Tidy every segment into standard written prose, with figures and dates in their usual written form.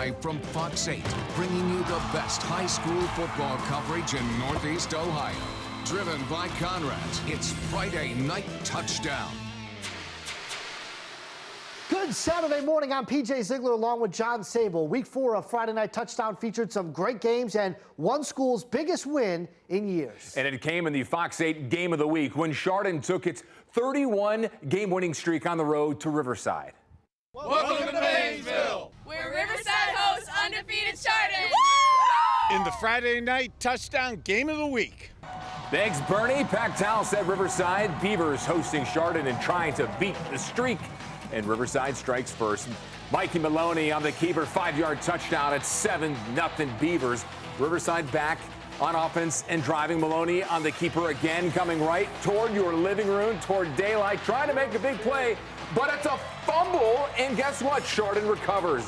live from Fox 8, bringing you the best high school football coverage in Northeast Ohio. Driven by Conrad's, it's Friday Night Touchdown. Good Saturday morning. I'm PJ Ziegler along with John Sabol. Week 4 of Friday Night Touchdown featured some great games and one school's biggest win in years. And it came in the Fox 8 Game of the Week when Chardon took its 31-game-winning streak on the road to Riverside. Welcome to Painesville, where Riverside hosts undefeated Chardon. In the Friday Night Touchdown Game of the Week. Thanks, Bernie. Pac-Tal said Riverside. Beavers hosting Chardon and trying to beat the streak. And Riverside strikes first. Mikey Maloney on the keeper, 5-yard touchdown at 7-0 Beavers. Riverside back on offense and driving. Maloney on the keeper again, coming right toward your living room, toward daylight, trying to make a big play, but it's a fumble, and guess what? Chardon recovers.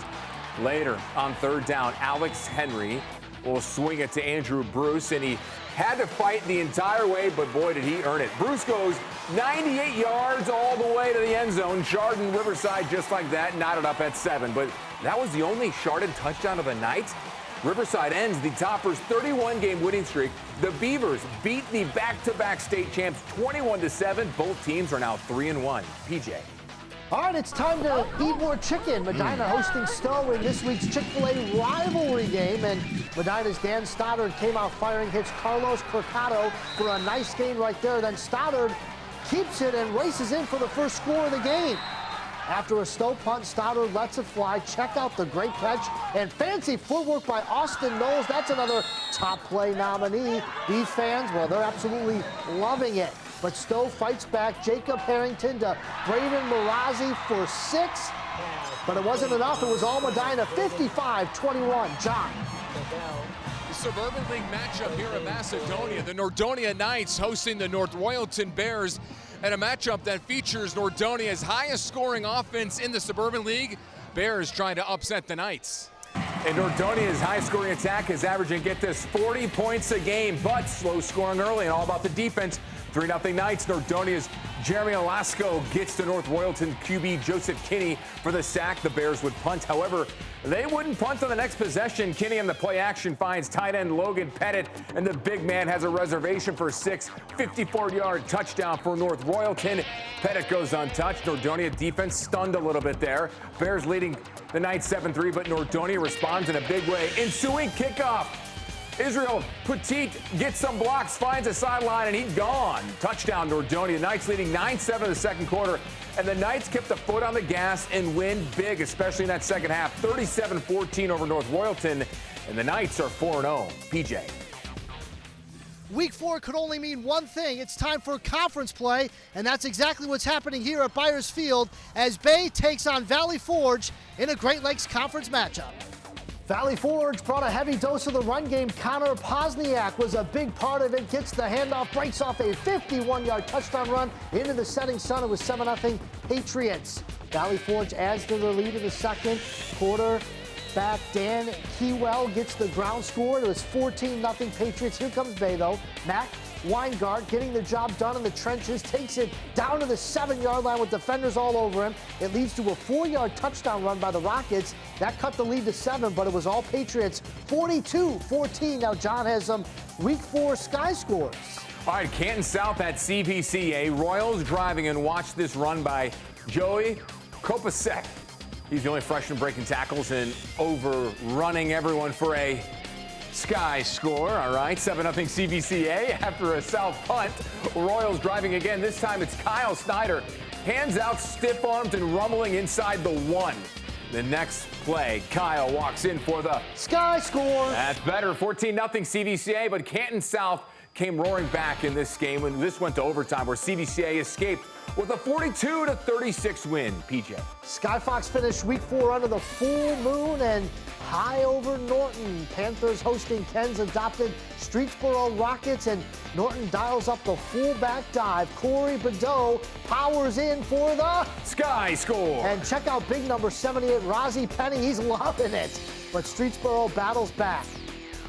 Later on third down, Alex Henry will swing it to Andrew Bruce, and he had to fight the entire way, but boy, did he earn it. Bruce goes 98 yards all the way to the end zone. Chardon, Riverside, just like that, knotted up at 7. But that was the only Chardon touchdown of the night. Riverside ends the Toppers' 31-game winning streak. The Beavers beat the back-to-back state champs 21-7. Both teams are now 3-1. PJ. All right, it's time to eat more chicken. Medina hosting Stowe in this week's Chick-fil-A rivalry game. And Medina's Dan Stoddard came out firing, hits Carlos Corcado for a nice gain right there. Then Stoddard keeps it and races in for the first score of the game. After a Stowe punt, Stoddard lets it fly. Check out the great catch and fancy footwork by Austin Knowles. That's another top play nominee. These fans, well, they're absolutely loving it. But Stowe fights back. Jacob Harrington to Braden Marazzi for 6. But it wasn't enough. It was all Medina, 55-21. John. The Suburban League matchup here in Macedonia. The Nordonia Knights hosting the North Royalton Bears. And a matchup that features Nordonia's highest scoring offense in the Suburban League. Bears trying to upset the Knights. And Nordonia's high-scoring attack is averaging, get this, 40 points a game, but slow scoring early and all about the defense. 3-0 Knights. Nordonia's Jeremy Alasko gets to North Royalton QB Joseph Kinney for the sack. The Bears would punt. However, they wouldn't punt on the next possession. Kinney on the play action finds tight end Logan Pettit, and the big man has a reservation for 6. 54-yard touchdown for North Royalton. Pettit goes untouched. Nordonia defense stunned a little bit there. Bears leading the Knights 7-3, but Nordonia responds in a big way. Ensuing kickoff. Israel Petit gets some blocks, finds a sideline, and he's gone. Touchdown, Nordonia. Knights leading 9-7 in the second quarter. And the Knights kept the foot on the gas and win big, especially in that second half. 37-14 over North Royalton. And the Knights are 4-0. PJ. Week 4 could only mean one thing. It's time for conference play, and that's exactly what's happening here at Byers Field as Bay takes on Valley Forge in a Great Lakes Conference matchup. Valley Forge brought a heavy dose of the run game. Connor Posniak was a big part of it. Gets the handoff, breaks off a 51-yard touchdown run into the setting sun. It was 7-0 Patriots. Valley Forge adds to their lead in the second quarter. Back Dan Keywell gets the ground score. It was 14-0 Patriots. Here comes Bay, though. Matt Weingart getting the job done in the trenches, takes it down to the 7-yard line with defenders all over him. It leads to a 4-yard touchdown run by the Rockets. That cut the lead to 7, but it was all Patriots. 42-14. Now John has some Week 4 Sky scores. All right, Canton South at CVCA. Royals driving, and watch this run by Joey Kopasek. He's the only freshman breaking tackles and overrunning everyone for a Sky score. All right, 7-0 CVCA after a south punt. Royals driving again. This time it's Kyle Snyder. Hands out, stiff-armed and rumbling inside the 1. The next play, Kyle walks in for the Sky score. That's better. 14-0 CVCA, but Canton South came roaring back in this game, and this went to overtime where CVCA escaped with a 42-36 win. PJ. Skyfox finished Week 4 under the full moon and high over Norton. Panthers hosting Ken's adopted Streetsboro Rockets, and Norton dials up the fullback dive. Corey Bedeau powers in for the Sky score. And check out big number 78, Rozzy Penny. He's loving it. But Streetsboro battles back.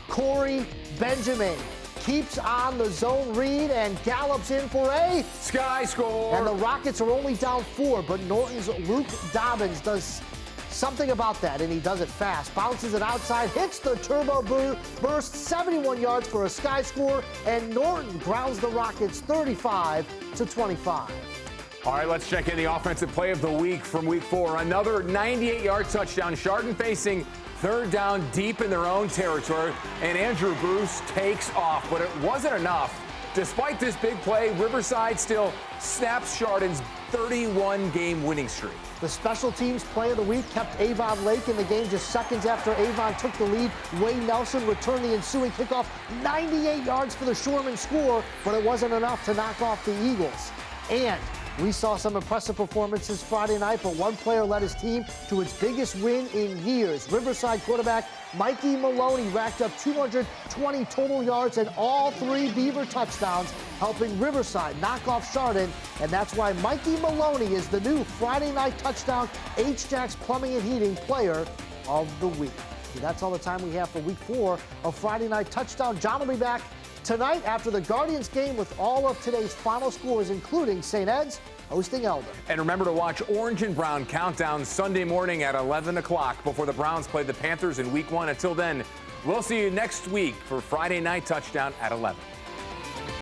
Corey Benjamin keeps on the zone read and gallops in for a Sky score. And the Rockets are only down 4, but Norton's Luke Dobbins does Something about that, and he does it fast. Bounces it outside, hits the turbo burst, 71 yards for a Sky score, and Norton grounds the Rockets 35-25. All right, let's check in the offensive play of the week from week 4. Another 98-yard touchdown. Chardon facing third down deep in their own territory, and Andrew Bruce takes off, but it wasn't enough. Despite this big play, Riverside still snaps Chardon's 31-game winning streak. The special teams play of the week kept Avon Lake in the game just seconds after Avon took the lead. Wayne Nelson returned the ensuing kickoff, 98 yards for the Shoreman score, but it wasn't enough to knock off the Eagles. And we saw some impressive performances Friday night, but one player led his team to its biggest win in years. Riverside quarterback Mikey Maloney racked up 220 total yards and all 3 Beaver touchdowns, helping Riverside knock off Chardon, and that's why Mikey Maloney is the new Friday night touchdown H-Jacks Plumbing and Heating Player of the Week. And that's all the time we have for week 4 of Friday Night Touchdown. John will be back tonight after the Guardians game with all of today's final scores, including St. Ed's hosting Elder. And remember to watch Orange and Brown Countdown Sunday morning at 11 o'clock before the Browns play the Panthers in week 1. Until then, we'll see you next week for Friday Night Touchdown at 11.